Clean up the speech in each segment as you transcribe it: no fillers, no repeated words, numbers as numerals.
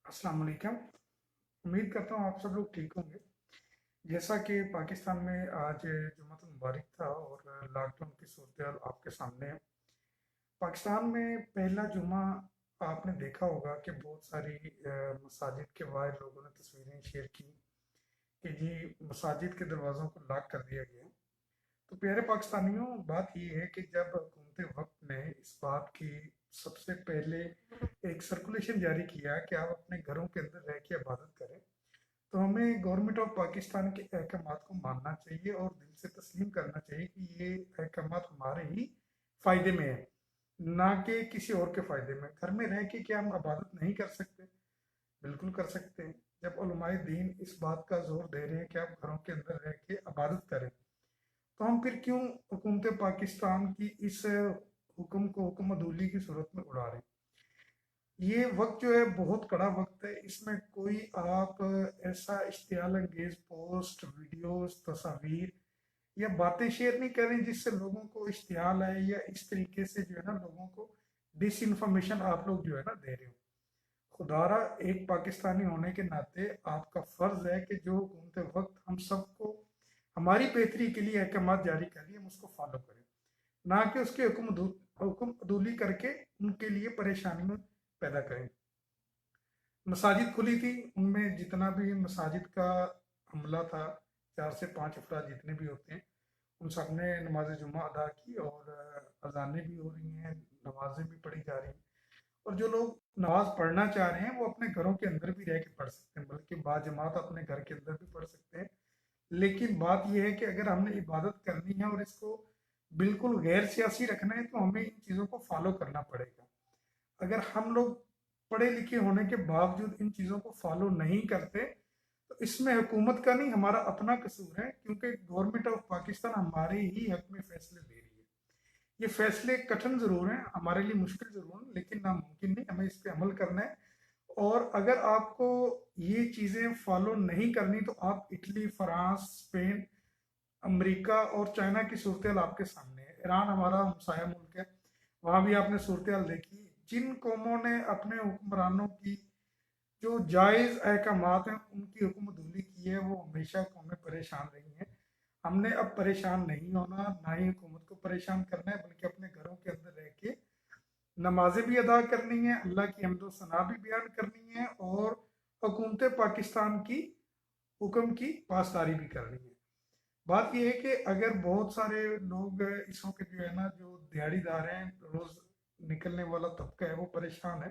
अस्सलाम वालेकुम। उम्मीद करता हूँ आप सब लोग ठीक होंगे। जैसा कि पाकिस्तान में आज जुम्मतुल मुबारक था और लॉकडाउन की सूरत आपके सामने है। पाकिस्तान में पहला जुम्मा आपने देखा होगा कि बहुत सारी मसाजिद के बाहर लोगों ने तस्वीरें शेयर की कि जी मसाजिद के दरवाज़ों को लॉक कर दिया गया। तो प्यारे पाकिस्तानियों, बात ये है कि जब हुकूमत वक्त ने इस बात की सबसे पहले एक सर्कुलेशन जारी किया कि आप अपने घरों के अंदर रह के इबादत करें, तो हमें गवर्नमेंट ऑफ पाकिस्तान के अहकामात को मानना चाहिए और दिल से तस्लीम करना चाहिए कि ये अहकामात हमारे ही फ़ायदे में है, ना कि किसी और के फ़ायदे में। घर में रह के क्या हम इबादत नहीं कर सकते? बिल्कुल कर सकते हैं। जब उलमाए दीन इस बात का जोर दे रहे हैं कि आप घरों के अंदर रह के इबादत करें, तो हम फिर क्यों हुकूमत पाकिस्तान की इस हुक्म को हुक्म अदूली की सूरत में उड़ा रहे हैं? ये वक्त जो है बहुत कड़ा वक्त है। इसमें कोई आप ऐसा इश्तियाल अंगेज पोस्ट, वीडियोस, तस्वीर या बातें शेयर नहीं करें जिससे लोगों को इश्तियाल आए या इस तरीके से जो है ना लोगों को डिस इन्फॉर्मेशन आप लोग जो है ना दे रहे हो। खुदारा एक पाकिस्तानी होने के नाते आपका फर्ज है कि जो हुकूमत वक्त हम सबको हमारी बेहतरी के लिए अहकाम जारी कर रही है हम उसको फॉलो करें, ना कि उसके हुक्म अदूली करके उनके लिए परेशानी में पैदा करें। मसाजिद खुली थी, उनमें जितना भी मसाजिद का हमला था, 4 से 5 अफराद जितने भी होते हैं, उन सब ने नमाज जुम्मा अदा की और अजानें भी हो रही हैं, नमाजें भी पढ़ी जा रही हैं। और जो लोग नमाज पढ़ना चाह रहे हैं वो अपने घरों के अंदर भी रह के पढ़ सकते हैं, बल्कि बाजमात अपने घर के अंदर भी पढ़ सकते हैं। लेकिन बात यह है कि अगर हमने इबादत करनी है और इसको बिल्कुल गैर सियासी रखना है तो हमें इन चीज़ों को फॉलो करना पड़ेगा। अगर हम लोग पढ़े लिखे होने के बावजूद इन चीज़ों को फॉलो नहीं करते तो इसमें हुकूमत का नहीं हमारा अपना कसूर है, क्योंकि गवर्नमेंट ऑफ पाकिस्तान हमारे ही हक में फैसले दे रही है। ये फैसले कठिन ज़रूर हैं, हमारे लिए मुश्किल ज़रूर है, लेकिन नामुमकिन नहीं, हमें इस पर अमल करना है। और अगर आपको ये चीज़ें फॉलो नहीं करनी तो आप इटली, फ्रांस, स्पेन, अमेरिका और चाइना की सूरत आपके सामने है। ईरान हमारा हमसाया मुल्क है, वहाँ भी आपने सूरत देखी। जिन कौमों ने अपने हुक्मरानों की जो जायज़ अहकामात हैं उनकी हुक्मदूली की है, वो हमेशा कौमें परेशान रही हैं। हमने अब परेशान नहीं होना, ना ही हुकूमत को परेशान करना है, बल्कि अपने घरों के अंदर रह के नमाजें भी अदा करनी है, अल्लाह की हम्दो सना भी बयान करनी है और हुकूमत पाकिस्तान की हुक्म की पासदारी भी करनी है। बात यह है कि अगर बहुत सारे लोग इस वक्त जो है ना जो दिहाड़ीदार हैं, रोज निकलने वाला तबका है, वो परेशान है,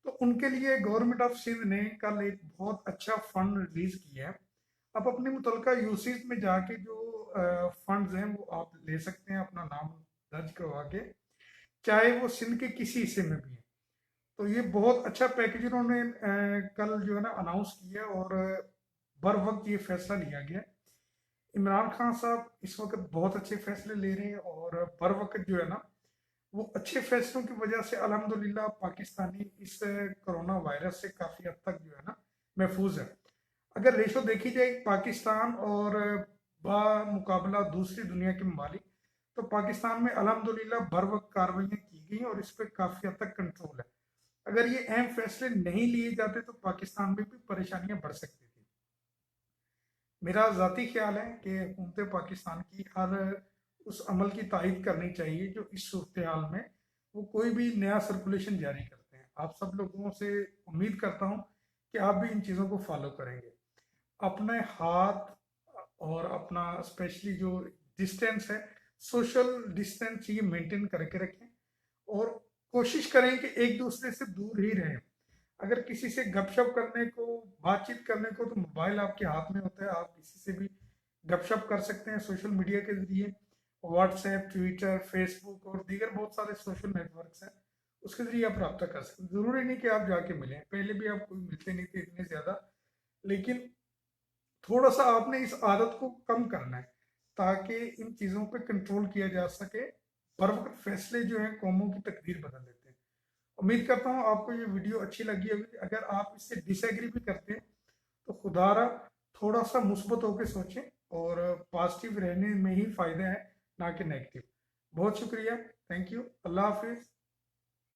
तो उनके लिए गवर्नमेंट ऑफ सिंध ने कल एक बहुत अच्छा फंड रिलीज किया है। आप अपने मुतलका यूसीज में जाके जो फंड्स हैं वो आप ले सकते हैं अपना नाम दर्ज करवा के, चाहे वो सिंध के किसी हिस्से में भी है। तो ये बहुत अच्छा पैकेज उन्होंने कल जो है ना अनाउंस किया और बर वक्त ये फैसला लिया गया। इमरान खान साहब इस वक्त बहुत अच्छे फैसले ले रहे हैं और बर वक्त जो है ना वो अच्छे फैसलों की वजह से अल्हम्दुलिल्लाह पाकिस्तानी इस कोरोना वायरस से काफ़ी हद तक जो है ना महफूज है। अगर रेशो देखी जाए पाकिस्तान और मुकाबला दूसरी दुनिया के ममालिक, तो पाकिस्तान में अल्हम्दुलिल्लाह बर वक्त कार्रवाइयाँ की गई और इस पर काफ़ी हद तक कंट्रोल है। अगर ये अहम फैसले नहीं लिए जाते तो पाकिस्तान में भी परेशानियां बढ़ सकती थी। मेरा ज़ाती ख्याल है कि हुकूमत पाकिस्तान की हर उस अमल की तायद करनी चाहिए जो इस सूरत हाल में वो कोई भी नया सर्कुलेशन जारी करते हैं। आप सब लोगों से उम्मीद करता हूँ कि आप भी इन चीज़ों को फॉलो करेंगे। अपने हाथ और अपना स्पेशली जो डिस्टेंस है, सोशल डिस्टेंस ये मेंटेन करके रखें और कोशिश करें कि एक दूसरे से दूर ही रहें। अगर किसी से गपशप करने को, बातचीत करने को, तो मोबाइल आपके हाथ में होता है, आप किसी से भी गपशप कर सकते हैं सोशल मीडिया के जरिए। व्हाट्सएप, ट्विटर, फेसबुक और दीगर बहुत सारे सोशल नेटवर्क्स हैं, उसके जरिए आप रब्ता कर सकते हैं। ज़रूरी नहीं कि आप जाके मिलें, पहले भी आप कोई मिलते नहीं थे इतने ज़्यादा, लेकिन थोड़ा सा आपने इस आदत को कम करना है ताकि इन चीज़ों पे कंट्रोल किया जा सके। बर वक्त फैसले जो हैं कौमों की तकदीर बदल देते हैं। उम्मीद करता हूँ आपको ये वीडियो अच्छी लगी होगी। अगर आप इससे डिसएग्री भी करते हैं तो खुदारा थोड़ा सा मुस्बत होकर सोचें और पॉजिटिव रहने में ही फ़ायदा है, ना कि नेगेटिव। बहुत शुक्रिया, थैंक यू, अल्लाह हाफिज़।